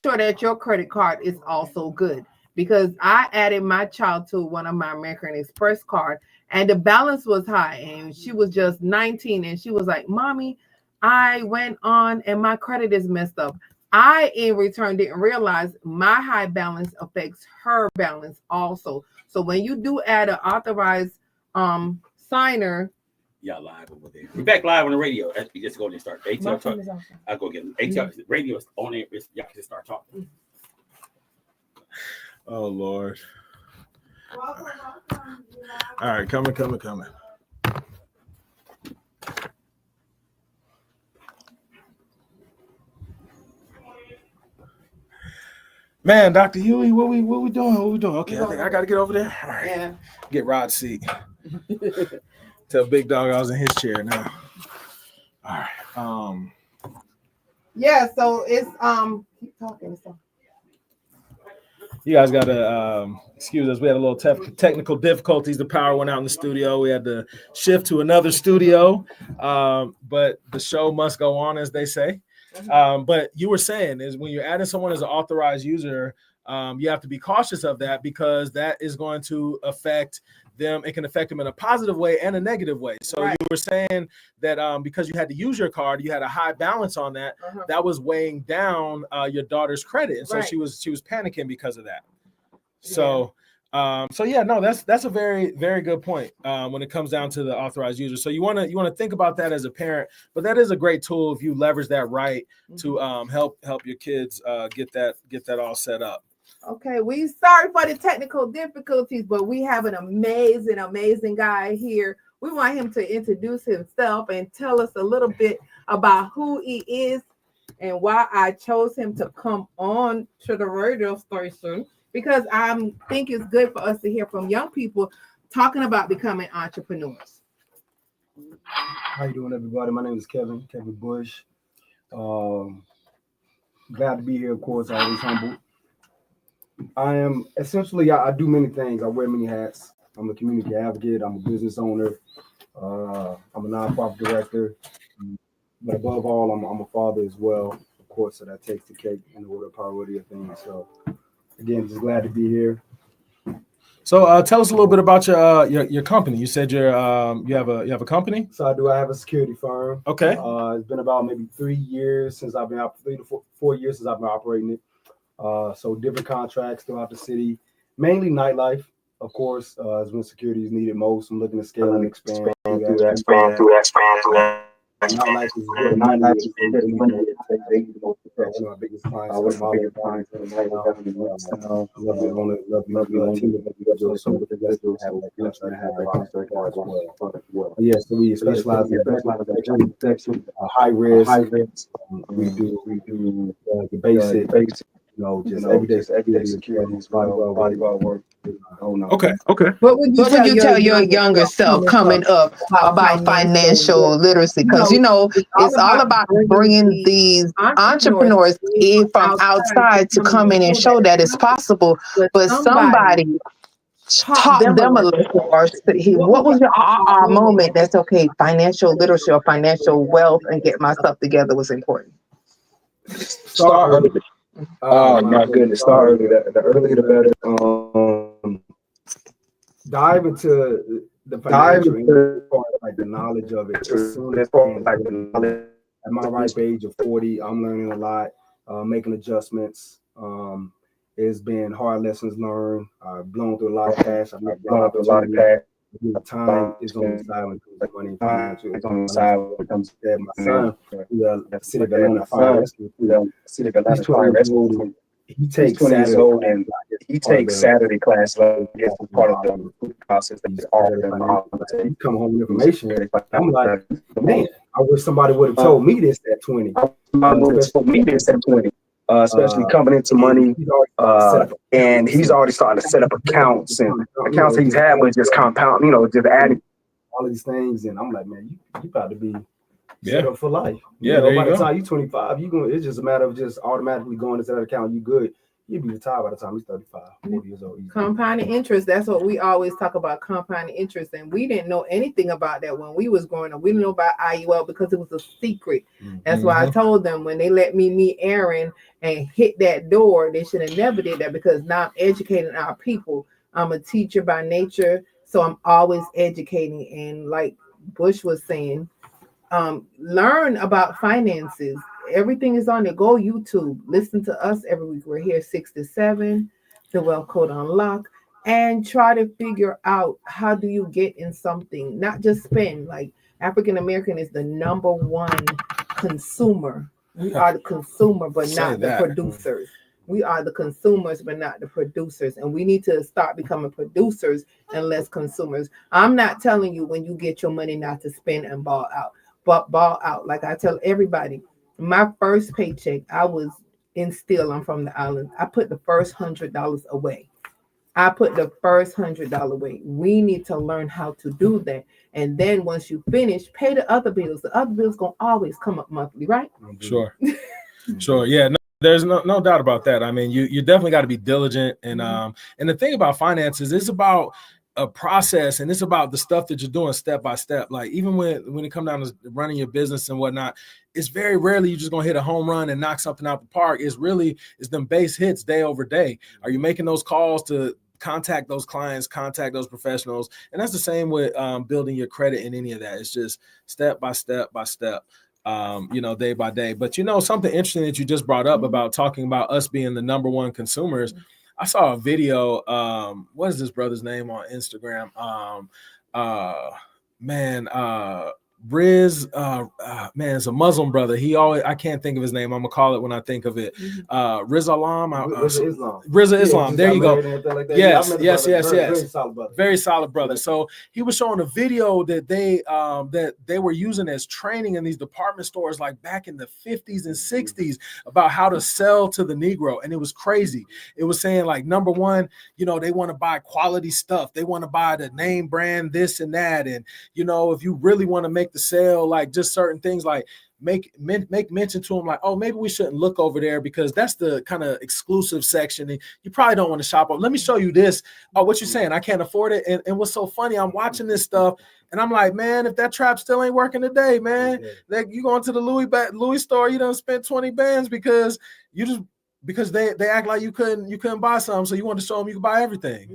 sure that your credit card is also good, because I added my child to one of my American Express card and the balance was high and she was just 19 and she was like, "Mommy, I went on and my credit is messed up." I in return didn't realize my high balance affects her balance also. So when you do add an authorized signer. Y'all live over there. We're back live on the radio. We just go and start. ATL talk. I'll go get them. ATL radio is on there. Y'all can just start talking. Oh Lord. All right, coming. Man, Dr. Huey, what we doing? Okay, I think I gotta get over there. All right. Yeah. Get Rod's seat. Tell Big Dog I was in his chair now. All right. Yeah, so it's keep talking. So. You guys gotta excuse us. We had a little technical difficulties. The power went out in the studio. We had to shift to another studio. But the show must go on, as they say. But you were saying is when you're adding someone as an authorized user, you have to be cautious of that because that is going to affect them. It can affect them in a positive way and a negative way. So right. You were saying that because you had to use your card, you had a high balance on that. That was weighing down your daughter's credit, and so right. she was panicking because of that. So. That's a very, very good point when it comes down to the authorized user. So you want to think about that as a parent, but that is a great tool if you leverage that right to help your kids get that all set up. Okay, we sorry for the technical difficulties, but we have an amazing guy here. We want him to introduce himself and tell us a little bit about who he is and why I chose him to come on to the radio station. Because I think it's good for us to hear from young people talking about becoming entrepreneurs. How you doing, everybody? My name is Kevin Bush. Glad to be here, of course. Always humble. I am essentially, I do many things. I wear many hats. I'm a community advocate. I'm a business owner. I'm a nonprofit director. But above all, I'm a father as well. Of course, so that takes the cake in the order of priority of things. So again, just glad to be here. So tell us a little bit about your company. You said you have a company. So I do. I have a security firm. Okay. It's been about maybe 3 years since I've been 3 to 4 years since I've been operating it. So different contracts throughout the city, mainly nightlife, of course, is when security is needed most. I'm looking to scale and expand through that. Nightlife is really my biggest clients. One of my biggest clients. Love the team of individuals. So yeah, so we specialize in high risk. We do the basic. Just everyday security, volleyball work. Okay. What would you tell your younger self coming up about financial literacy? Because it's all about bringing these entrepreneurs in from outside to come in and show that it's possible. But somebody taught them a little more. What was your aha moment? That's okay. Financial literacy or financial wealth and get myself together was important. Start early. Oh my goodness! Start early. The earlier the better. Dive into the financial part, like the knowledge of it. As soon as at my ripe age of 40, I'm learning a lot, making adjustments. It's been hard lessons learned. I've blown through a lot of cash. I've blown through a lot of cash. Time is on the side when it comes to money. It's on the side when it comes to my son. The city of Atlanta Fire Rescue. He takes 20 years old and he takes Saturday class. It's part of the process that he's already. He come home with information. I'm like, man, I wish somebody would have told me this at 20. Especially coming into money, and he's already starting to set up accounts and accounts he's had, but just compound, just adding all of these things. And I'm like, man, you about to be set up for life. Yeah, by the time you're 25, it's just a matter of just automatically going into that account. You good. He'd be retired by the time he's 35, 40 years old. Compounding interest. That's what we always talk about, compounding interest. And we didn't know anything about that when we was growing up. We didn't know about IUL because it was a secret. That's why I told them when they let me meet Aaron and hit that door, they should have never did that, because now I'm educating our people. I'm a teacher by nature, so I'm always educating. And like Bush was saying, learn about finances. Everything is on there. Go YouTube. Listen to us every week. We're here 6 to 7, the Wealth Code Unlock, and try to figure out how do you get in something, not just spend. Like African American is the number one consumer. We are the consumer, but not the producers. We are the consumers, but not the producers. And we need to start becoming producers and less consumers. I'm not telling you when you get your money not to spend and ball out, but ball out. Like I tell everybody, my first paycheck, I was in Steel. I'm from the island. I put the first $100 away. I put the first $100 away. We need to learn how to do that. And then once you finish, pay the other bills. The other bills gonna always come up monthly, right? Sure. Sure. Yeah. No, there's no doubt about that. I mean, you definitely got to be diligent. And the thing about finances, it's about a process, and it's about the stuff that you're doing step by step. Like even when it comes down to running your business and whatnot, it's very rarely you're just gonna hit a home run and knock something out the park. It's them base hits day over day. Are you making those calls to contact those clients, contact those professionals? And that's the same with building your credit and any of that. It's just step by step by step, day by day. But something interesting that you just brought up about talking about us being the number one consumers. I saw a video. What is this brother's name on Instagram? Riz, it's a Muslim brother. I can't think of his name. I'm gonna call it when I think of it. Riz Alam. Riz Islam. There you go. Like yes. Very solid brother. So he was showing a video that they were using as training in these department stores like back in the 50s and 60s about how to sell to the Negro. And it was crazy. It was saying like, number one, they want to buy quality stuff. They want to buy the name brand, this and that. And, if you really want to make the sale, like just certain things, like make mention to them, like, oh, maybe we shouldn't look over there because that's the kind of exclusive section and you probably don't want to shop up. Let me show you this. Oh, what you saying? I can't afford it. And what's so funny, I'm watching this stuff and I'm like, man, if that trap still ain't working today, man, like you going to the Louis store, you done spent 20 bands because they act like you couldn't buy something, so you want to show them you can buy everything,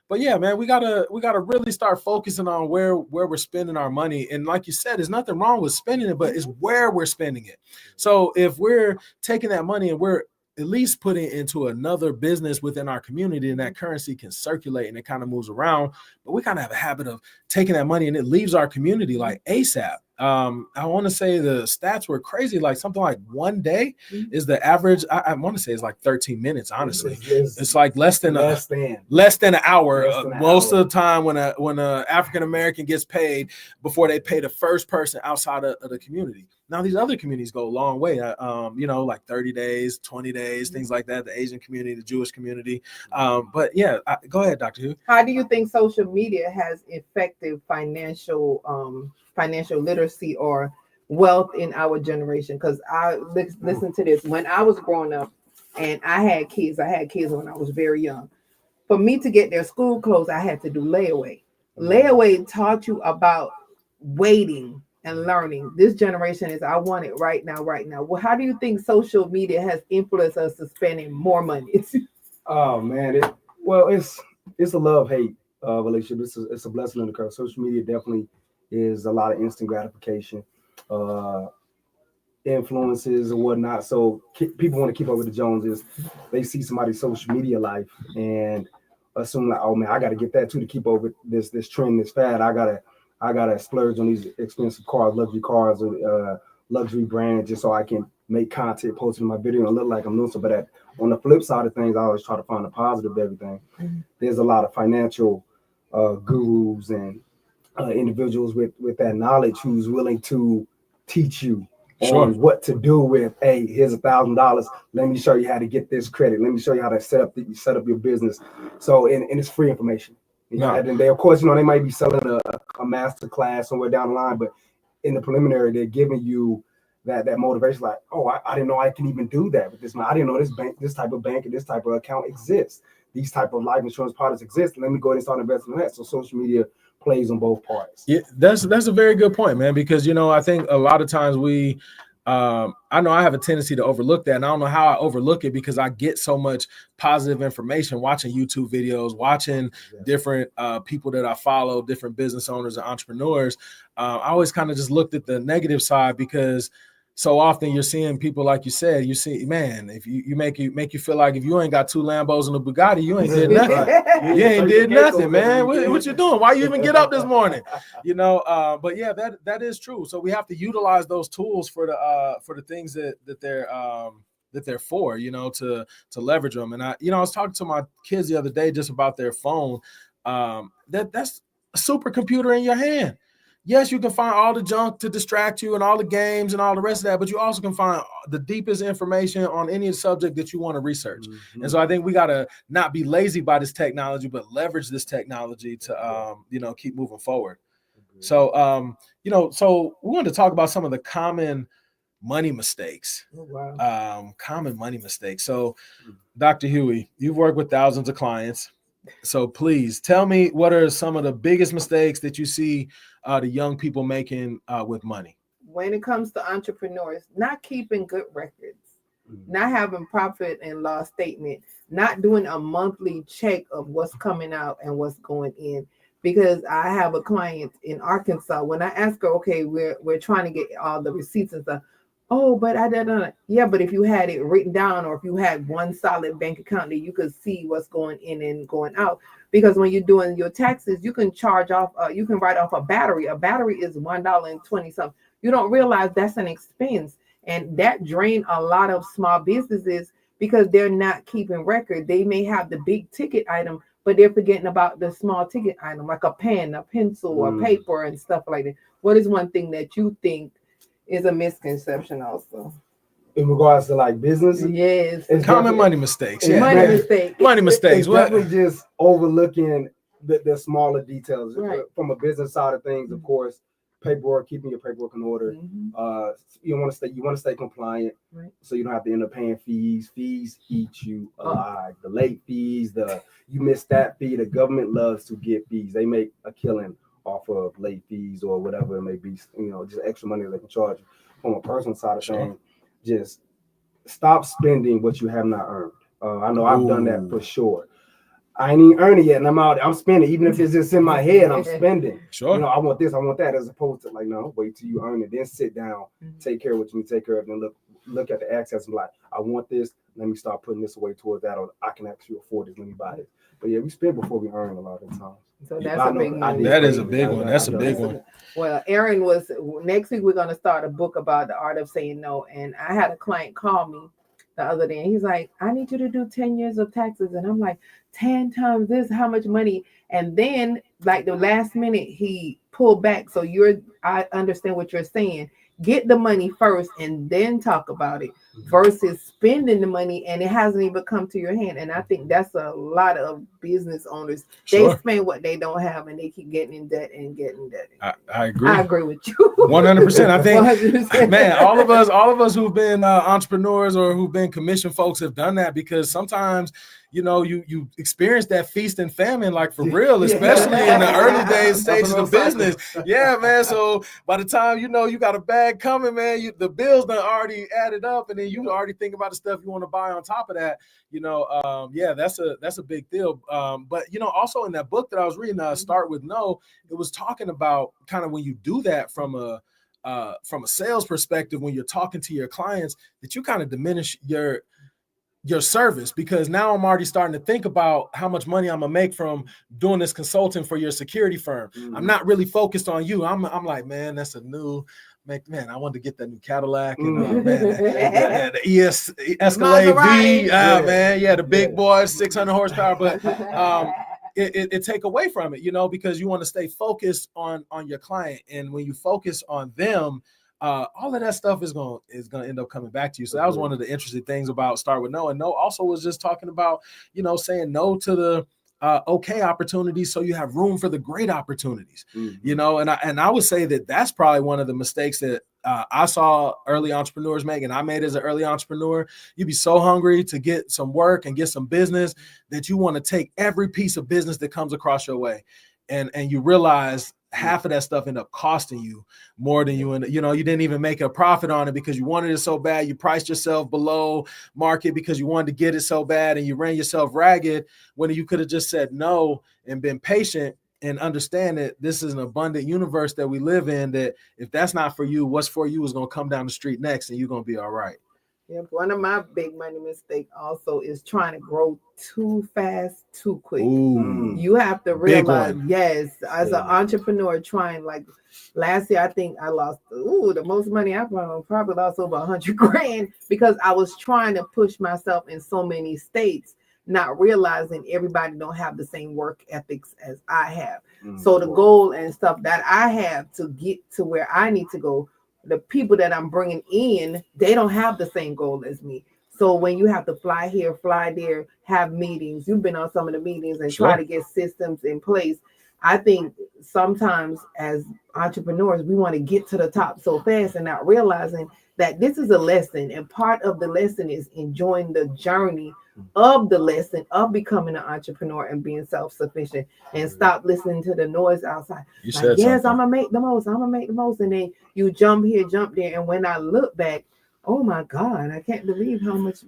But yeah, man, we gotta really start focusing on where we're spending our money. And like you said, there's nothing wrong with spending it, but it's where we're spending it. So if we're taking that money and we're at least putting it into another business within our community, and that currency can circulate and it kind of moves around, but we kind of have a habit of taking that money and it leaves our community like ASAP. I want to say the stats were crazy, like something like one day is the average. I want to say it's like 13 minutes. Honestly, it's like less than an hour. Most of the time when a African American gets paid before they pay the first person outside of the community. Now these other communities go a long way, like 30 days, 20 days, things like that. The Asian community, the Jewish community. But yeah, go ahead, Dr. Hugh. How do you think social media has affected financial literacy or wealth in our generation? Because I listen to this. When I was growing up and I had kids when I was very young. For me to get their school clothes, I had to do layaway. Layaway taught you about waiting and learning. This generation is, I want it right now. Well, how do you think social media has influenced us to spending more money? Oh man, it's a love-hate relationship. It's a blessing and a curse. Social media definitely is a lot of instant gratification, influences and whatnot. So people want to keep up with the Joneses. They see somebody's social media life and assume like, oh man, I got to get that too to keep up with this trend, this fad. I gotta splurge on these expensive cars, luxury brands, just so I can make content, post in my video and look like I'm doing so. But on the flip side of things, I always try to find the positive of everything. There's a lot of financial gurus and individuals with that knowledge who's willing to teach you on what to do with, hey, here's $1,000. Let me show you how to get this credit. Let me show you how to set up your business. So, and it's free information. And then they, of course, they might be selling a master class somewhere down the line, but in the preliminary, they're giving you that motivation, like, oh, I didn't know I can even do that with this money. I didn't know this type of bank and this type of account exists. These type of life insurance products exist. Let me go ahead and start investing in that. So social media plays on both parts. Yeah, that's a very good point, man, because, you know, I think a lot of times I know I have a tendency to overlook that, and I don't know how I overlook it because I get so much positive information watching YouTube videos, watching different people that I follow, different business owners and entrepreneurs. I always kind of just looked at the negative side because so often you're seeing people, like you said, you see, man, if you make you feel like if you ain't got 2 Lambos and a Bugatti, you ain't did nothing. You ain't did nothing, man. What you doing? Why you even get up this morning? You know, but yeah, that is true. So we have to utilize those tools for the things that they're for, you know, to leverage them. And I was talking to my kids the other day just about their phone. That's a supercomputer in your hand. Yes, you can find all the junk to distract you and all the games and all the rest of that, but you also can find the deepest information on any subject that you want to research. Mm-hmm. And so I think we got to not be lazy by this technology, but leverage this technology to, keep moving forward. Mm-hmm. So, so we wanted to talk about some of the common money mistakes. Oh, wow. Common money mistakes. So, Dr. Huey, you've worked with thousands of clients. So please tell me, what are some of the biggest mistakes that you see the young people making with money? When it comes to entrepreneurs, not keeping good records, not having profit and loss statement, not doing a monthly check of what's coming out and what's going in. Because I have a client in Arkansas. When I ask her, okay, we're trying to get all the receipts and stuff. Oh, but I don't. Yeah, but if you had it written down, or if you had one solid bank account that you could see what's going in and going out, because when you're doing your taxes, you can charge off. You can write off a battery. A battery is $1.20 something. You don't realize that's an expense, and that drain a lot of small businesses because they're not keeping record. They may have the big ticket item, but they're forgetting about the small ticket item, like a pen, a pencil, or paper, and stuff like that. What is one thing that you think is a misconception also in regards to like business? Yes, it's common money mistakes. Yeah. Money mistakes. It's definitely just overlooking the smaller details. Right. From a business side of things, of course, paperwork, keeping your paperwork in order. You want to stay compliant, right? So you don't have to end up paying fees. Fees eat you alive. The late fees, you miss that fee. The government loves to get fees. They make a killing off of late fees or whatever it may be, just extra money they can charge you. From a personal side of things, just stop spending what you have not earned. I know I've done that for sure. I ain't even earned it yet, and I'm spending. Even if it's just in my head, I'm spending. Sure. I want this, I want that, as opposed to like, no, wait till you earn it, then sit down, take care of what you need to take care of, and look at the access and be like, I want this, let me start putting this away towards that, or I can actually afford this, let me buy it. But yeah, we spend before we earn a lot of times. So that's a big one. That is a big one. That's a big one. Well, Aaron next week we're going to start a book about the art of saying no. And I had a client call me the other day, and he's like, I need you to do 10 years of taxes. And I'm like, 10 times this, how much money? And then like the last minute he pulled back. So I understand what you're saying. Get the money first and then talk about it versus spending the money and it hasn't even come to your hand. And I think that's a lot of business owners. Sure. They spend what they don't have and they keep getting in debt and getting debt. I agree. I agree with you. 100%. I think, 100%. Man, all of us who've been entrepreneurs or who've been commission folks have done that, because sometimes you experience that feast and famine, like for real, especially in the early stages of business. Yeah, man. So by the time you got a bag coming, man, the bills done already added up, and then you already think about the stuff you want to buy on top of that. That's a big deal. But also in that book that I was reading, Start With No, it was talking about kind of when you do that from a sales perspective, when you're talking to your clients, that you kind of diminish your service, because now I'm already starting to think about how much money I'm gonna make from doing this consulting for your security firm. I'm not really focused on you. I'm like, man, that's a new man. I wanted to get that new Cadillac and the Escalade V. Man, the big boy, 600 horsepower. But it take away from it, because you want to stay focused on your client, and when you focus on them, all of that stuff is gonna end up coming back to you. So that was one of the interesting things about Start With No. And No also was just talking about, saying no to the okay opportunities, so you have room for the great opportunities. And I would say that that's probably one of the mistakes that I saw early entrepreneurs make, and I made as an early entrepreneur. You'd be so hungry to get some work and get some business that you want to take every piece of business that comes across your way. And you realize half of that stuff end up costing you more than you didn't even make a profit on it because you wanted it so bad. You priced yourself below market because you wanted to get it so bad, and you ran yourself ragged when you could have just said no and been patient and understand that this is an abundant universe that we live in, that if that's not for you, what's for you is going to come down the street next, and you're going to be all right. Yeah, one of my big money mistakes also is trying to grow too fast, too quick. Ooh. You have to realize, yes, as an entrepreneur trying, like last year, I think I lost the most money I've probably lost over 100 grand because I was trying to push myself in so many states, not realizing everybody don't have the same work ethics as I have. So the goal and stuff that I have to get to where I need to go, the people that I'm bringing in, they don't have the same goal as me. So when you have to fly here, fly there, have meetings, you've been on some of the meetings and try to get systems in place. I think sometimes as entrepreneurs, we want to get to the top so fast and not realizing that this is a lesson. And part of the lesson is enjoying the journey of the lesson of becoming an entrepreneur and being self-sufficient, and stop listening to the noise outside. You like, said yes, something. I'm gonna make the most. And then you jump here, jump there. And when I look back, oh my God, I can't believe how much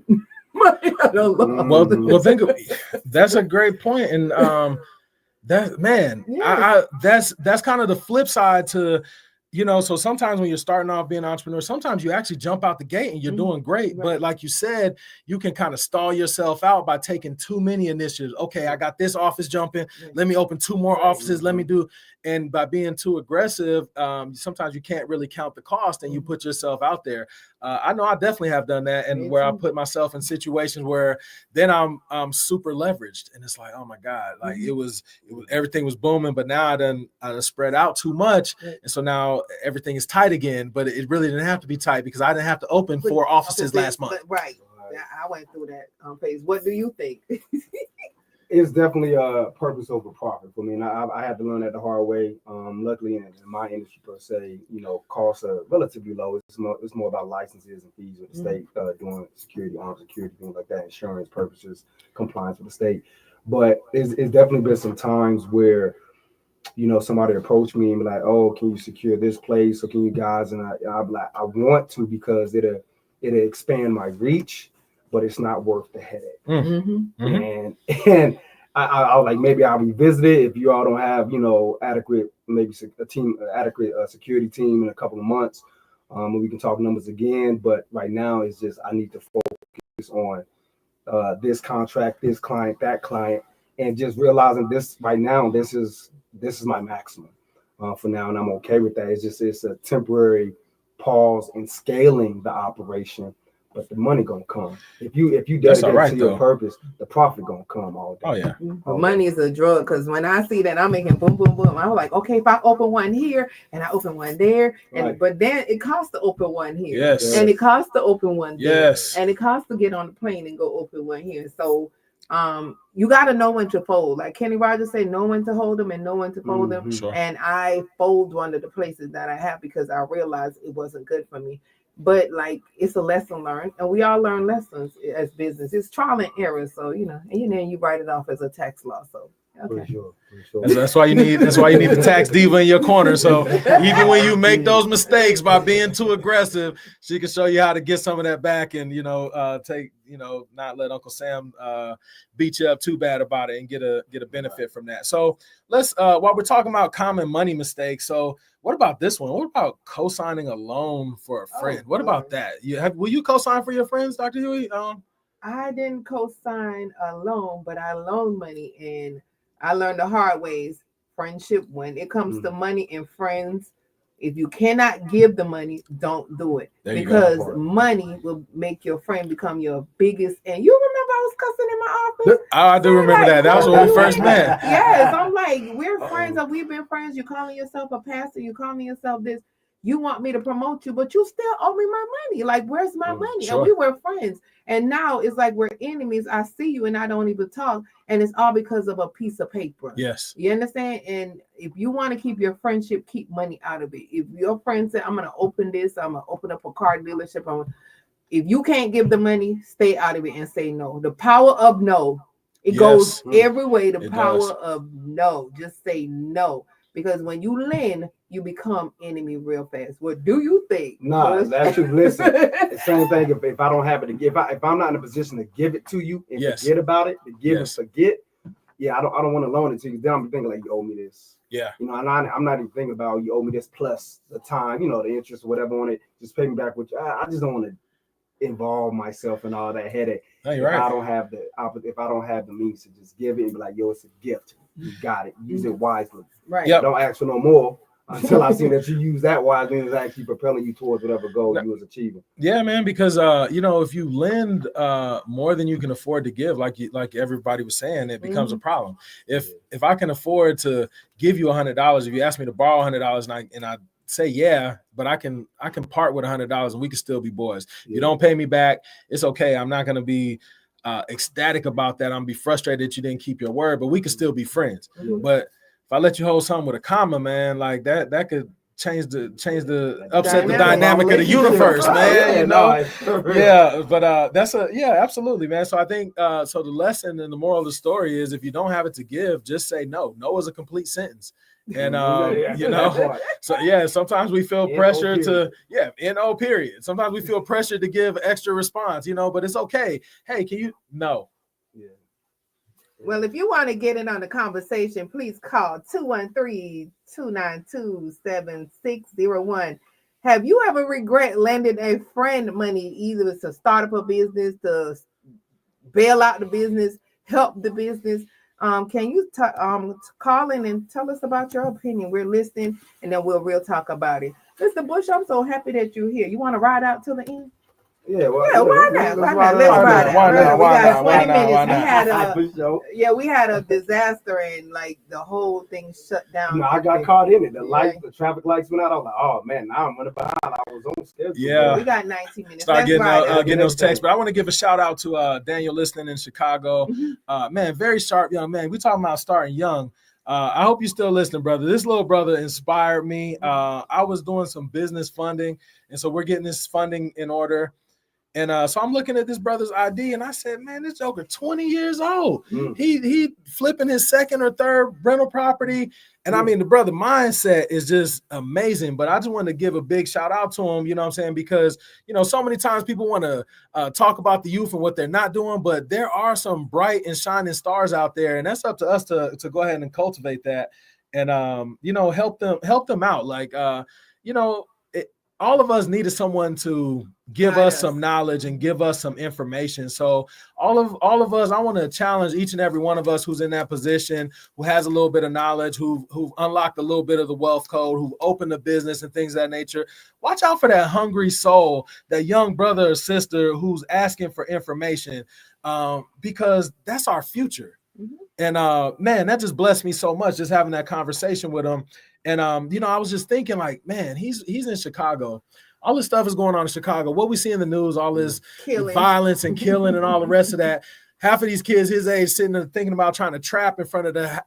money I done lost. Well, think of, that's a great point. And that, man, that's kind of the flip side to, so sometimes when you're starting off being an entrepreneur, sometimes you actually jump out the gate and you're doing great. But like you said, you can kind of stall yourself out by taking too many initiatives. Okay, I got this office jumping. Let me open 2 more offices. Let me do. And by being too aggressive, sometimes you can't really count the cost and you put yourself out there. I know I definitely have done that, and where I put myself in situations where then I'm super leveraged, and it's like, oh my God, like it was everything was booming, but now I done spread out too much, and so now everything is tight again. But it really didn't have to be tight because I didn't have to open 4 offices last month. Right. I went through that phase. What do you think? It's definitely a purpose over profit for me, and I had to learn that the hard way. Luckily, in my industry per se, costs are relatively low. It's more about licenses and fees with the state, doing security, armed security, things like that, insurance purposes, compliance with the state. But it's definitely been some times where, somebody approached me and be like, "Oh, can you secure this place? Or can you guys?" And I'm like, "I want to because it'll expand my reach, but it's not worth the headache." And I was like, maybe I'll revisit it if you all don't have, adequate, maybe adequate security team in a couple of months. We can talk numbers again, but right now it's just I need to focus on this contract, this client, that client, and just realizing this right now. This is my maximum for now, and I'm okay with that. It's a temporary pause in scaling the operation. But the money gonna come if you dedicate to your purpose. The profit gonna come all day. Oh yeah, money is a drug. Because when I see that I'm making boom, boom, boom, I'm like, okay, if I open one here and I open one there, but then it costs to open one here, and it costs to open one there, and it costs to get on the plane and go open one here. So you got to know when to fold. Like Kenny Rogers said, know when to hold them and know when to fold them. And I fold one of the places that I have because I realized it wasn't good for me. But like it's a lesson learned, and we all learn lessons as business. It's trial and error, so and then you write it off as a tax law. So for sure. That's why you need the tax diva in your corner. So even when you make those mistakes by being too aggressive, she can show you how to get some of that back and not let Uncle Sam beat you up too bad about it and get a benefit from that. So let's while we're talking about common money mistakes, so what about this one? What about co-signing a loan for a friend? What about that? Will you co-sign for your friends, Dr. Huey? I didn't co-sign a loan, but I loaned money, and I learned the hard ways. Friendship, when it comes to money and friends, if you cannot give the money, don't do it, because money will make your friend become your biggest. And you remember I was cussing in my office? I do remember that. That was when we first met. Yes, I'm like, we're friends, or we've been friends. You're calling yourself a pastor. You're calling yourself this. you want me to promote you, but you still owe me my money. Like, where's my money? Sure. And we were friends. And now it's like we're enemies. I see you and I don't even talk. And it's all because of a piece of paper. Yes. You understand? And if you want to keep your friendship, keep money out of it. If your friend said, I'm going to open this, I'm going to open up a car dealership. If you can't give the money, stay out of it and say no. The power of no. It goes every way. The power of no. Just say no. Because when you lend, you become enemy real fast. What do you think? No, that's true. Listen, the same thing. If I don't have it to give, if I'm not in a position to give it to you and forget about it, to give and forget, I don't want to loan it to you. Then I'm thinking like you owe me this. Yeah. You know, and I'm not even thinking about you owe me this plus the time, you know, the interest or whatever on it. Just pay me back. Which I just don't want to involve myself in all that headache. No, you're right. If I don't have the means to just give it and be like, yo, it's a gift. You got it. Use it wisely. Right. Yep. Don't ask for no more until I see that you use that wisely and it's actually propelling you towards whatever goal you was achieving. Yeah, man, because you know, if you lend more than you can afford to give, like everybody was saying, it becomes a problem. If I can afford to give you $100, if you ask me to borrow $100 and I say but I can part with $100 and we can still be boys. You don't pay me back, it's okay. I'm not gonna be ecstatic about that. I'm gonna be frustrated that you didn't keep your word, but we can still be friends. But if I let you hold something with a comma, man, like that could upset the dynamic of the universe, man. You know, but absolutely, man. So I think so. The lesson and the moral of the story is, if you don't have it to give, just say no. No is a complete sentence. And you know, so sometimes we feel pressure to NO period. Sometimes we feel pressure to give extra response, you know, but it's okay. Hey, can you no? Yeah. Well, if you want to get in on the conversation, please call 213-292-7601. Have you ever regret lending a friend money, either to start up a business, to bail out the business, help the business? Can you call in and tell us about your opinion? We're listening, and then we'll real talk about it. Mr. Bush, I'm so happy that you're here. You want to ride out till the end? Yeah, why not? Let's ride out. Why not? We had a disaster and like the whole thing shut down. I got caught in it. The traffic lights went out. I was like, oh man, now I'm running behind. I was on schedule. Yeah, we got 19 minutes. Start getting those texts. But I want to give a shout out to Daniel listening in Chicago. Man, very sharp young man. We talking about starting young. I hope you're still listening, brother. This little brother inspired me. I was doing some business funding, and so we're getting this funding in order. And so I'm looking at this brother's ID, and I said, man, this joker 20 years old. He flipping his second or third rental property. And I mean, the brother mindset is just amazing. But I just want to give a big shout out to him, you know what I'm saying? Because, you know, so many times people want to talk about the youth and what they're not doing, but there are some bright and shining stars out there. And that's up to us to go ahead and cultivate that and, you know, help them out. Like, you know, all of us needed someone to give us some knowledge and give us some information. So all of us, I want to challenge each and every one of us who's in that position, who has a little bit of knowledge, who've unlocked a little bit of the wealth code, who've opened a business and things of that nature. Watch out for that hungry soul, that young brother or sister who's asking for information, because that's our future. And man, that just blessed me so much, just having that conversation with him. And you know, I was just thinking, like, man, he's in Chicago. All this stuff is going on in Chicago. What we see in the news, all this violence and killing and all the rest of that. Half of these kids his age sitting there thinking about trying to trap in front of the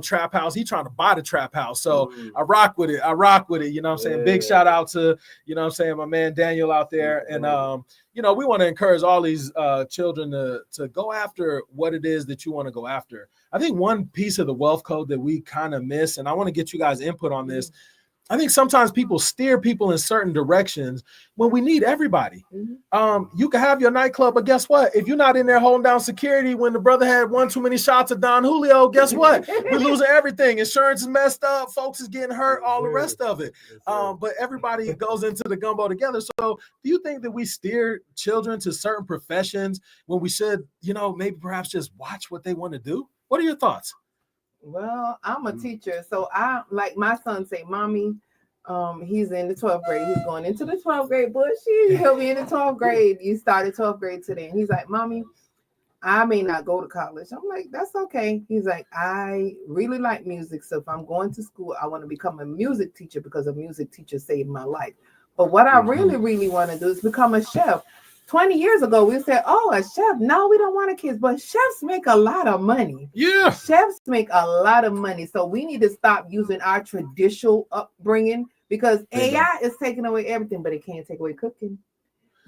trap house. He's trying to buy the trap house. So I rock with it. You know what I'm saying? Big shout out to, you know what I'm saying, my man Daniel out there. And you know, we want to encourage all these children to go after what it is that you want to go after. I think one piece of the wealth code that we kind of miss, and I want to get you guys input on this. I think sometimes people steer people in certain directions when we need everybody. You can have your nightclub, but guess what? If you're not in there holding down security when the brother had one too many shots of Don Julio, guess what? We're losing everything. Insurance is messed up. Folks is getting hurt, all the rest of it. But everybody goes into the gumbo together. So do you think that we steer children to certain professions when we should, you know, maybe perhaps just watch what they want to do? What are your thoughts? Well, I'm a teacher, so I like my son say, Mommy, he's in the 12th grade. He's going into the 12th grade, Bush. He'll be in the 12th grade. You started 12th grade today. And he's like, Mommy, I may not go to college. I'm like, that's okay. He's like, I really like music. So if I'm going to school, I want to become a music teacher because a music teacher saved my life. But what I really, really want to do is become a chef. 20 years ago, we said, oh, a chef. No, we don't want a kid. But chefs make a lot of money. Yeah. Chefs make a lot of money. So we need to stop using our traditional upbringing because AI is taking away everything, but it can't take away cooking.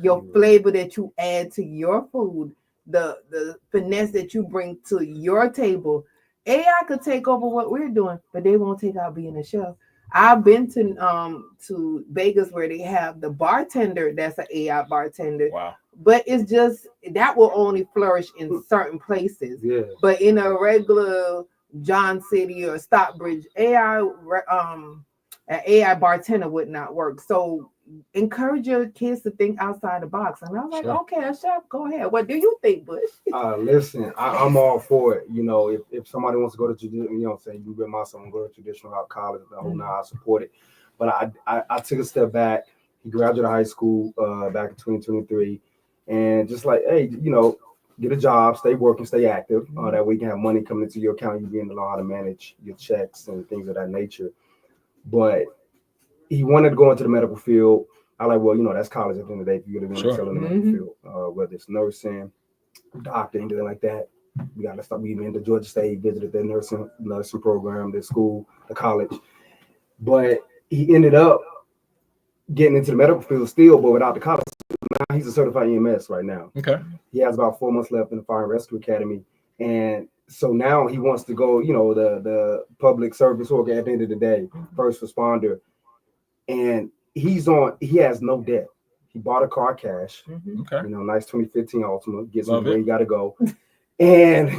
Your flavor that you add to your food, the finesse that you bring to your table. AI could take over what we're doing, but they won't take out being a chef. I've been to Vegas where they have the bartender that's an AI bartender. Wow. But it's just that will only flourish in certain places. Yeah. But in a regular John City or Stockbridge, an AI bartender would not work. So encourage your kids to think outside the box. And I'm like, okay, a chef, go ahead. What do you think, Bush? Listen, I'm all for it. You know, if somebody wants to go to traditional, you know what I'm saying, you been my son, go to traditional route college, the whole I support it. But I took a step back. He graduated high school back in 2023. And just like, hey, you know, get a job, stay working, stay active. That way you can have money coming into your account. You begin to learn how to manage your checks and things of that nature. But he wanted to go into the medical field. I like, well, you know, that's college at the end of the day. If you're going to be in the medical field, whether it's nursing, doctor, anything like that, we got to stop. We went to Georgia State, visited their nursing program, their school, the college. But he ended up getting into the medical field still, but without the college. Now he's a certified EMS right now. Okay. He has about 4 months left in the Fire and Rescue Academy. And so now he wants to go, you know, the public service work at the end of the day, first responder. And he has no debt. He bought a car cash, Okay. you know, nice 2015 Altima, gets him where you got to go. And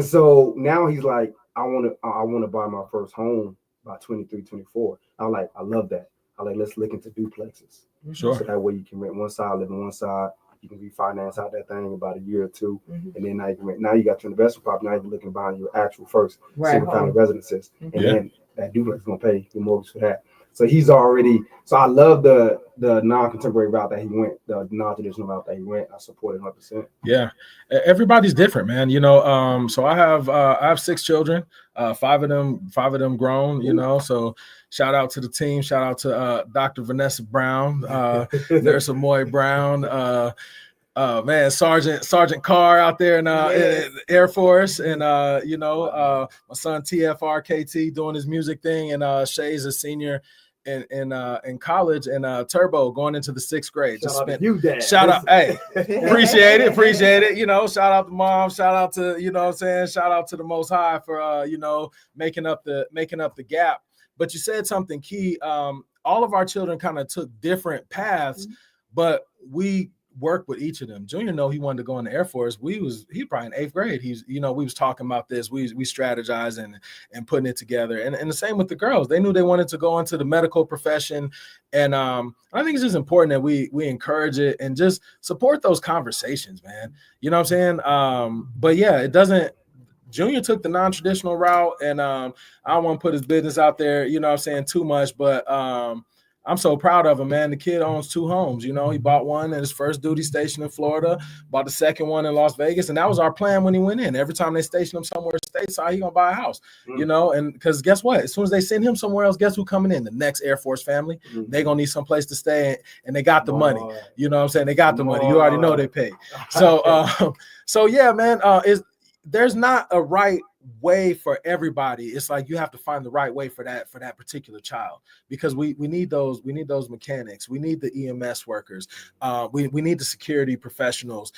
so now he's like, I want to buy my first home by 23, 24. I'm like, I love that. I like, let's look into duplexes. Sure. So that way you can rent one side, live on one side. You can refinance out that thing in about a year or two. And then now you can rent. Now you got your investment property. Now you're looking to buy your actual first single family residences. And then that duplex is going to pay your mortgage for that. So he's already, so I love the non-contemporary route that he went, the non-traditional route that he went. I support it 100%. Yeah. Everybody's different, man. You know, so I have 6 children, 5 of them grown, you know, so shout out to the team. Shout out to Dr. Vanessa Brown, Nurse Amoy Brown, man, Sergeant Carr out there in the Air Force, and you know, my son TFR KT doing his music thing, and Shay's a senior in college, and Turbo going into the 6th grade. Shout out, hey, appreciate it. You know, shout out to mom, shout out to, you know what I'm saying, shout out to the Most High for you know, making up the gap. But you said something key. All of our children kind of took different paths, but we worked with each of them. Junior, he wanted to go in the Air Force. He probably in 8th grade. He's, you know, we was talking about this. We strategizing and putting it together. And the same with the girls. They knew they wanted to go into the medical profession. And I think it's just important that we encourage it and just support those conversations, man. You know what I'm saying? But yeah, it doesn't. Junior took the non-traditional route, and I don't want to put his business out there, you know what I'm saying, too much, but I'm so proud of him, man. The kid owns 2 homes. You know, he bought one at his first duty station in Florida, bought the second one in Las Vegas, and that was our plan when he went in. Every time they station him somewhere stateside, he gonna buy a house, you know, and because guess what? As soon as they send him somewhere else, guess who coming in? The next Air Force family. They gonna need some place to stay, and they got the money. You know what I'm saying? They got the money. You already know they pay. So, so yeah, man, there's not a right way for everybody. It's like you have to find the right way for that particular child, because we need those mechanics, we need the EMS workers, we need the security professionals,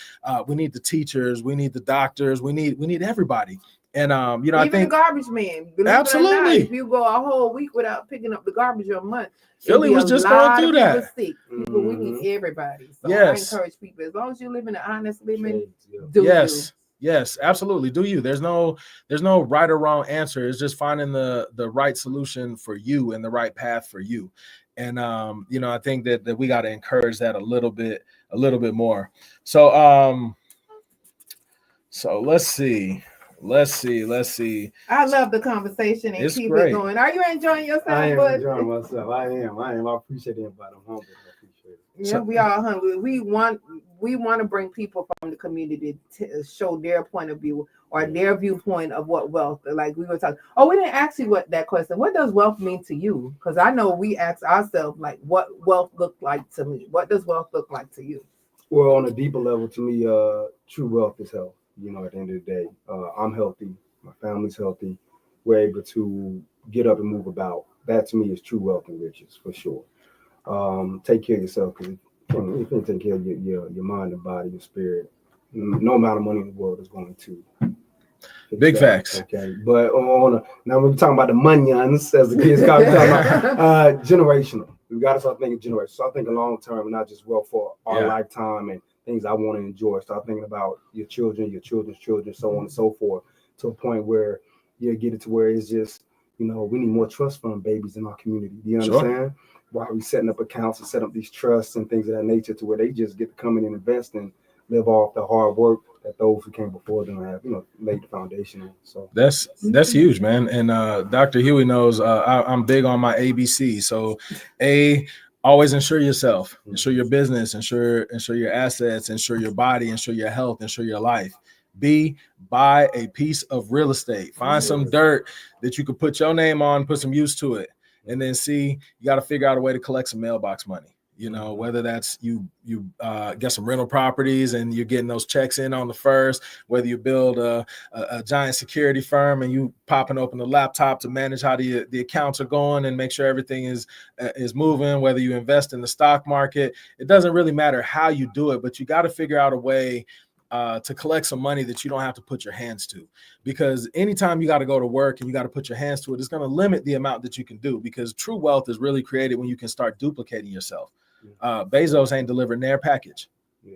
we need the teachers, we need the doctors, we need everybody. And you know, even I think the garbage man. Absolutely. If you go a whole week without picking up the garbage a month, Philly was just going through that. Sick. People, we need everybody. So yes. I encourage people, as long as you live in an honest living, Yes, absolutely. Do you? There's no right or wrong answer. It's just finding the right solution for you and the right path for you. And you know, I think that we got to encourage that a little bit more. So so let's see. I love the conversation and keep great. It going. Are you enjoying yourself? I am enjoying myself. I am. I appreciate it, but I'm hungry. I appreciate it. Yeah, we are hungry. we want to bring people from the community to show their point of view or their viewpoint of what wealth, like we were talking. Oh, we didn't ask you what that question. What does wealth mean to you? Because I know we ask ourselves, like, what wealth look like to me? What does wealth look like to you? Well, on a deeper level, to me, true wealth is health. You know, at the end of the day, I'm healthy. My family's healthy. We're able to get up and move about. That to me is true wealth and riches for sure. Take care of yourself, because if you take care of your mind and body, your spirit, no amount of money in the world is going to. Big facts. Okay, but now we're talking about the monions, as the kids call it, generational. We got to start thinking generational. Start thinking long term, and not just wealth for our lifetime and things I want to enjoy. Start thinking about your children, your children's children, so on and so forth, to a point where you get it to where it's just, we need more trust fund babies in our community. Do you understand? Sure. Why are we setting up accounts and set up these trusts and things of that nature, to where they just get to come in and invest and live off the hard work that those who came before them have, laid the foundation on. So that's huge, man. And Dr. Huey knows I'm big on my ABC. So always insure yourself, insure your business, insure your assets, insure your body, insure your health, insure your life. B, buy a piece of real estate. Find some dirt that you could put your name on, put some use to it. And then C, you got to figure out a way to collect some mailbox money. Whether that's you get some rental properties and you're getting those checks in on the first, whether you build a giant security firm and you popping open the laptop to manage how the accounts are going and make sure everything is moving, whether you invest in the stock market, it doesn't really matter how you do it, but you got to figure out a way to collect some money that you don't have to put your hands to, because anytime you got to go to work and you got to put your hands to it, it's going to limit the amount that you can do, because true wealth is really created when you can start duplicating yourself. Bezos ain't delivering their package,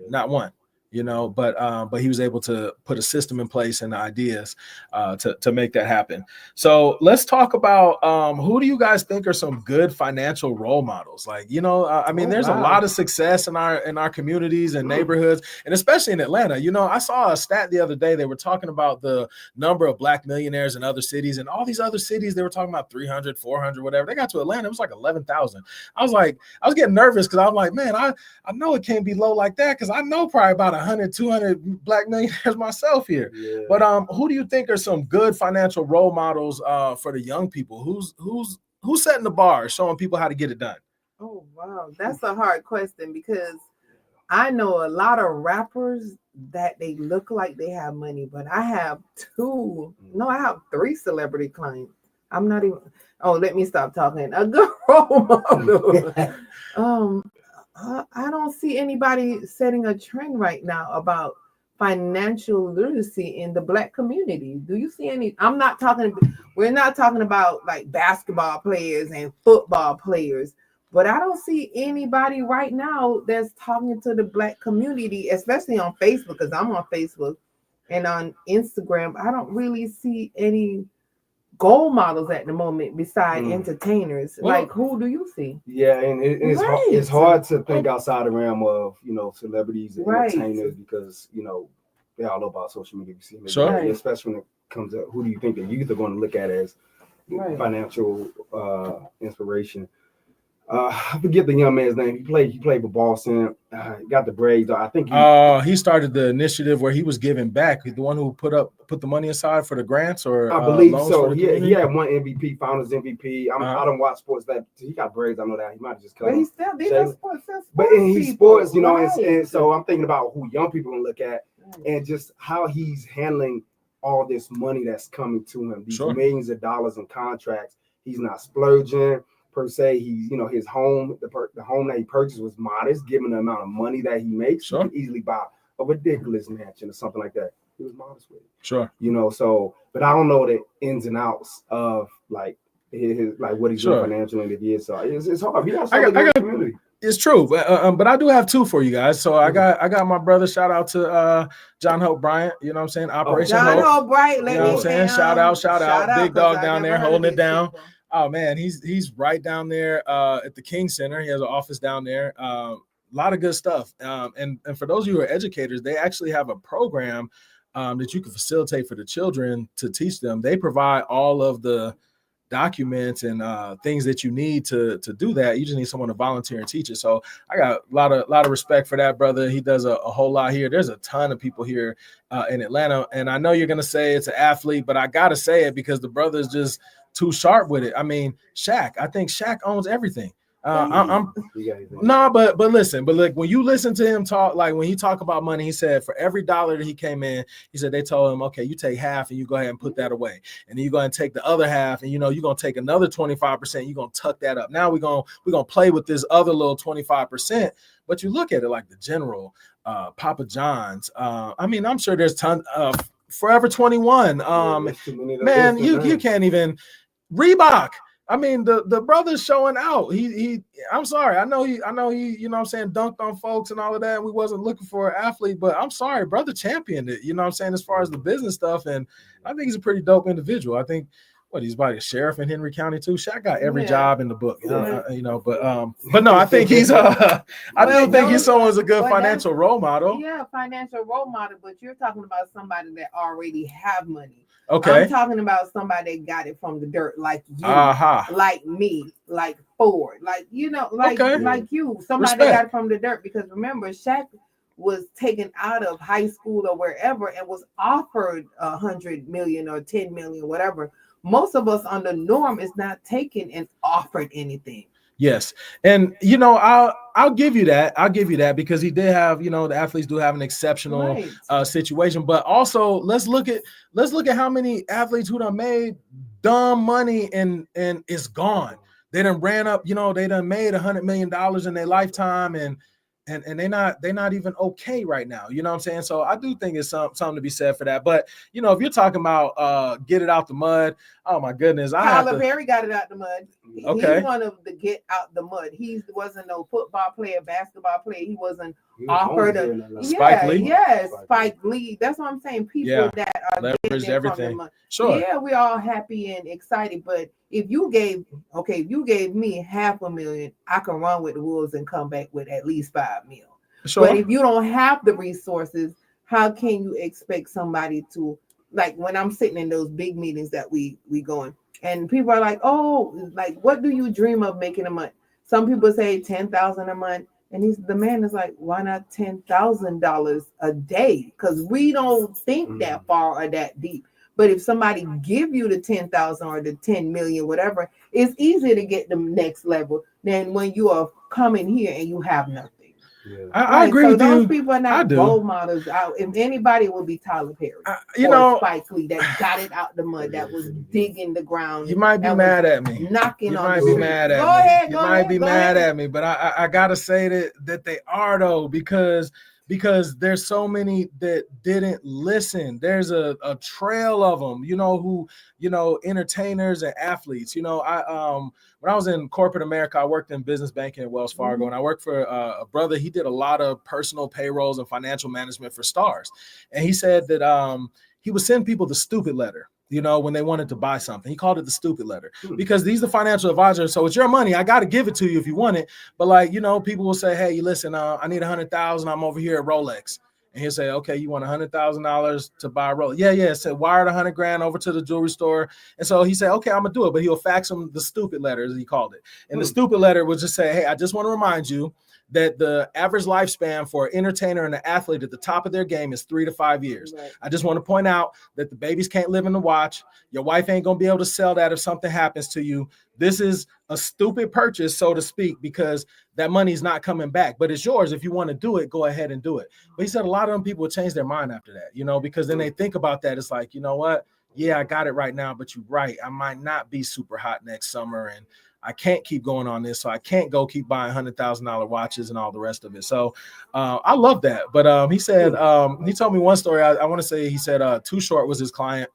not one, but he was able to put a system in place and ideas to make that happen. So let's talk about who do you guys think are some good financial role models? Like, there's a lot of success in our communities and neighborhoods, and especially in Atlanta. I saw a stat the other day. They were talking about the number of Black millionaires in other cities, and all these other cities, they were talking about 300, 400, whatever. They got to Atlanta, it was like 11,000. I was getting nervous, because I'm like, man, I know it can't be low like that, because I know probably about 100, 200 Black millionaires myself here. But who do you think are some good financial role models for the young people? Who's setting the bar, showing people how to get it done? Oh wow, that's a hard question, because I know a lot of rappers that they look like they have money, but I have I have 3 celebrity clients. I'm not even. Oh, let me stop talking. A good role model. I don't see anybody setting a trend right now about financial literacy in the Black community. Do you see any? We're not talking about like basketball players and football players, but I don't see anybody right now that's talking to the Black community, especially on Facebook, because I'm on Facebook, and on Instagram. I don't really see any goal models at the moment besides entertainers. Well, like, who do you see? Yeah, and it's hard to think outside the realm of celebrities and entertainers, because they're all about social media. Especially when it comes to who do you think the youth are going to look at as financial inspiration. I forget the young man's name. He played for Boston. Got the Braves. I think he started the initiative where he was giving back. The one who put the money aside for the grants, or I believe so. He had one MVP, Founders MVP. I don't watch sports that he got Braves. I know that he might have just cut. But he's still sports. But he's sports, and so I'm thinking about who young people can look at, and just how he's handling all this money that's coming to him. These millions of dollars in contracts. He's not splurging per se. He's, his home, the home that he purchased was modest, given the amount of money that he makes. He could easily buy a ridiculous mansion or something like that. He was modest with it. So, but I don't know the ins and outs of like his what he's doing financially in the year. So it's hard. I got community. It's true, but I do have 2 for you guys. So I got my brother. Shout out to John Hope Bryant. You know what I'm saying? Operation John Hope Bryant. You know what I'm saying? Shout out, big dog down there holding it down. Oh man, he's right down there at the King Center. He has an office down there. A lot of good stuff. And for those of you who are educators, they actually have a program that you can facilitate for the children to teach them. They provide all of the documents and things that you need to do that. You just need someone to volunteer and teach it. So I got a lot of respect for that brother. He does a whole lot here. There's a ton of people here in Atlanta, and I know you're gonna say it's an athlete, but I gotta say it because the brother's just too sharp with it. I mean, Shaq. I think Shaq owns everything. But listen, but look, when you listen to him talk, like when he talk about money, he said for every dollar that he came in, he said they told him, okay, you take half and you go ahead and put that away, and then you go ahead and take the other half, and you're gonna take another 25%, you're gonna tuck that up. Now we're gonna play with this other little 25%. But you look at it like the General, Papa John's. I mean, I'm sure there's tons of Forever 21. Man, you can't even Reebok. I mean, the brother's showing out. He I'm sorry. I know he, you know what I'm saying, dunked on folks and all of that. We wasn't looking for an athlete, but I'm sorry, brother championed it, you know what I'm saying, as far as the business stuff. And I think he's a pretty dope individual. I think he's about a sheriff in Henry County too. Shaq got every job in the book, but no, I think he's I don't think he's someone's a good financial role model. Yeah, financial role model, but you're talking about somebody that already have money. Okay. I'm talking about somebody that got it from the dirt, like you, like me, like Ford, like like you, somebody that got it from the dirt. Because remember, Shaq was taken out of high school or wherever and was offered 100 million or 10 million, whatever. Most of us on the norm is not taken and offered anything. Yes. And, I'll give you that. I'll give you that because he did have, the athletes do have an exceptional situation. But also let's look at how many athletes who done made dumb money and it's gone. They done ran up, they done made $100 million in their lifetime and they're not even okay right now. You know what I'm saying? So I do think it's something to be said for that. But if you're talking about get it out the mud, oh my goodness. Tyler Perry got it out the mud. Okay. He's one of the get out the mud. He wasn't no football player, basketball player. He wasn't offered Spike Lee. Yes, Spike Lee. That's what I'm saying. People that are leveraged everything. From the mud. Sure. Yeah, we're all happy and excited. But if you gave me $500,000, I can run with the Wolves and come back with at least $5 million. Sure. But if you don't have the resources, how can you expect somebody to, like when I'm sitting in those big meetings that we going, and people are like, oh, like what do you dream of making a month? Some people say 10,000 a month, and the man is like, why not $10,000 a day? Because we don't think that far or that deep. But if somebody give you the 10,000 or the 10 million, whatever, it's easier to get the next level than when you are coming here and you have nothing. Yeah. I agree with those you. People are not role models. If anybody would be Tyler Perry, Spike Lee that got it out the mud, that was digging the ground. You might be mad at me. Knocking on the street. You might be mad at me, but I gotta say that they are though, because there's so many that didn't listen. There's a trail of them, who, entertainers and athletes. When I was in corporate America, I worked in business banking at Wells Fargo, and I worked for a brother. He did a lot of personal payrolls and financial management for stars. And he said that he would send people the stupid letter, when they wanted to buy something. He called it the stupid letter because these are financial advisors. So it's your money. I got to give it to you if you want it. But people will say, hey, listen, I need 100,000. I'm over here at Rolex. And he'll say, okay, you want $100,000 to buy a Rolex? Yeah. So wired $100,000 over to the jewelry store. And so he said, okay, I'm gonna do it. But he'll fax him the stupid letter, as he called it. And the stupid letter would just say, hey, I just want to remind you that the average lifespan for an entertainer and an athlete at the top of their game is 3 to 5 years. Right. I just want to point out that the babies can't live in the watch. Your wife ain't going to be able to sell that if something happens to you. This is a stupid purchase, so to speak, because that money is not coming back, but it's yours. If you want to do it, go ahead and do it. But he said a lot of them people will change their mind after that, because then they think about that. It's like, you know what? Yeah, I got it right now, but you're right. I might not be super hot next summer, and I can't keep going on this, so I can't go keep buying $100,000 watches and all the rest of it. So I love that. But he said, he told me one story. I want to say he said Too Short was his client,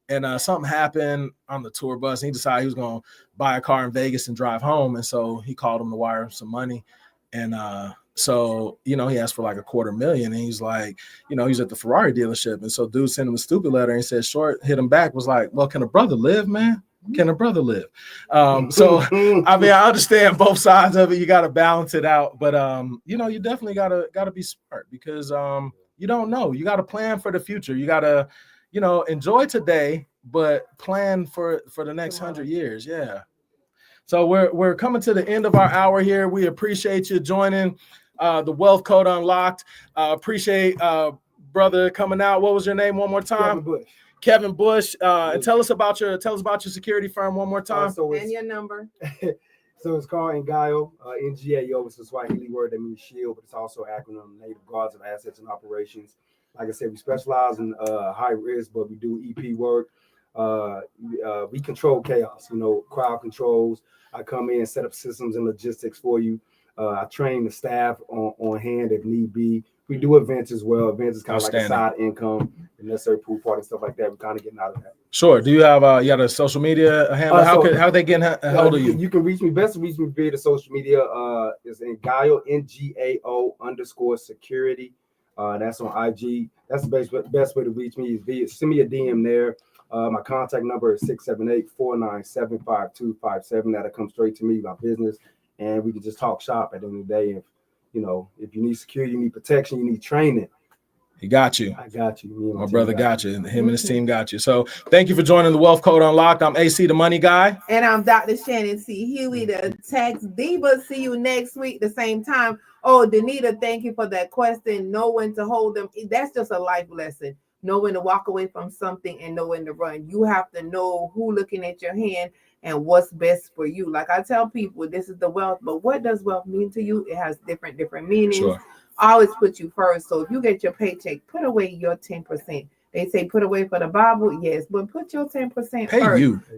and something happened on the tour bus, and he decided he was going to buy a car in Vegas and drive home. And so he called him to wire him some money. And so, he asked for like $250,000, and he's like, he's at the Ferrari dealership. And so dude sent him a stupid letter and said, Short hit him back, was like, well, can a brother live, man? Can a brother live? So, I mean, I understand both sides of it. You got to balance it out. But, you definitely got to be smart because you don't know. You got to plan for the future. You got to, enjoy today, but plan for the next 100 years. Yeah. So we're coming to the end of our hour here. We appreciate you joining the Wealth Code Unlocked. Appreciate brother coming out. What was your name one more time? Kevin Bush. And tell us about your security firm one more time. And your number. So it's called NGAO, NGAO. It's a Swahili word that means shield, but it's also an acronym, Native Guards of Assets and Operations. Like I said, we specialize in high risk, but we do EP work. We control chaos, crowd controls. I come in and set up systems and logistics for you. I train the staff on hand if need be. We do events as well. Events is kind of like a side income, the necessary pool party, stuff like that. We're kind of getting out of that. Sure. Do you have you got a social media handle? How they get a hold of you? You can reach me. Best to reach me via the social media is NGAO, NGAO_security. That's on IG. That's the best way to reach me is send me a DM there. My contact number is 678-497-5257. That'll come straight to me, my business, and we can just talk shop at the end of the day. If you need security, you need protection, you need training. He got you. I got you. My brother got you. Him and his team got you. So thank you for joining the Wealth Code Unlocked. I'm AC, the Money Guy. And I'm Dr. Shannon C. Huey, the Tax Diva. See you next week, the same time. Oh, Danita, thank you for that question. Know when to hold them. That's just a life lesson. Know when to walk away from something and know when to run. You have to know who looking at your hand and what's best for you. Like I tell people, this is the wealth, but what does wealth mean to you? It has different meanings. Sure. Always put you first. So if you get your paycheck, put away your 10%. They say put away for the Bible, yes, but put your 10% first.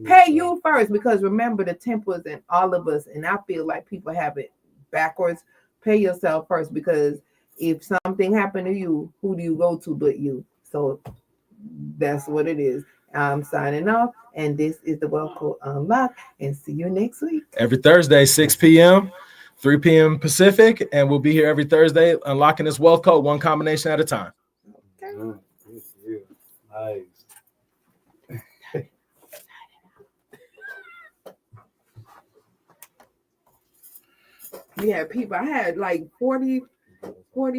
Pay you first, because remember the temple is in all of us, and I feel like people have it backwards. Pay yourself first, because if something happened to you, who do you go to but you? So that's what it is. I'm signing off, and this is the Wealth Code Unlocked, and see you next week. Every Thursday, 6 p.m., 3 p.m. Pacific, and we'll be here every Thursday unlocking this wealth code one combination at a time. Okay. Nice. We had people. I had like 40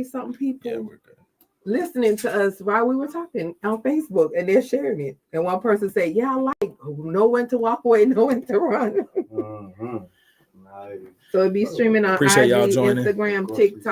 something people. Yeah, we're good. Listening to us while we were talking on Facebook, and they're sharing it. And one person said, "Yeah, I like know when to walk away, know when to run." Mm-hmm. Nice. So it'll be streaming on Appreciate IG, y'all joining. Instagram, TikTok.